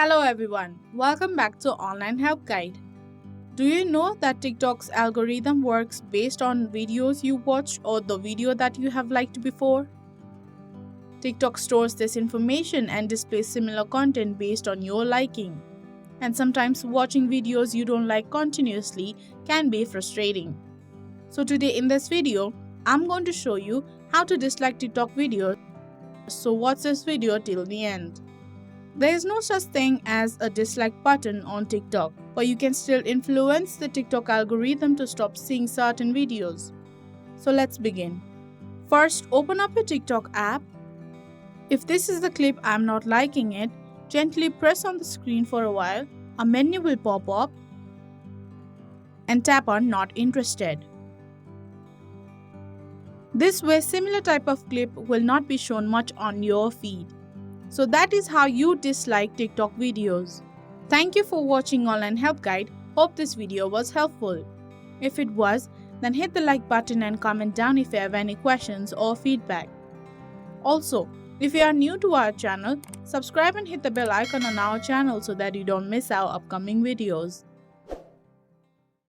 Hello everyone, welcome back to Online Help Guide. Do you know that TikTok's algorithm works based on videos you watch or the video that you have liked before? TikTok stores this information and displays similar content based on your liking. And sometimes watching videos you don't like continuously can be frustrating. So today in this video, I'm going to show you how to dislike TikTok videos. So watch this video till the end. There is no such thing as a dislike button on TikTok, but you can still influence the TikTok algorithm to stop seeing certain videos. So let's begin. First, open up your TikTok app. If this is the clip I'm not liking it, gently press on the screen for a while. A menu will pop up and tap on Not Interested. This way, similar type of clip will not be shown much on your feed. So that is how you dislike TikTok videos. Thank you for watching Online Help Guide. Hope this video was helpful. If it was, then hit the like button and comment down if you have any questions or feedback. Also, if you are new to our channel, subscribe and hit the bell icon on our channel so that you don't miss our upcoming videos.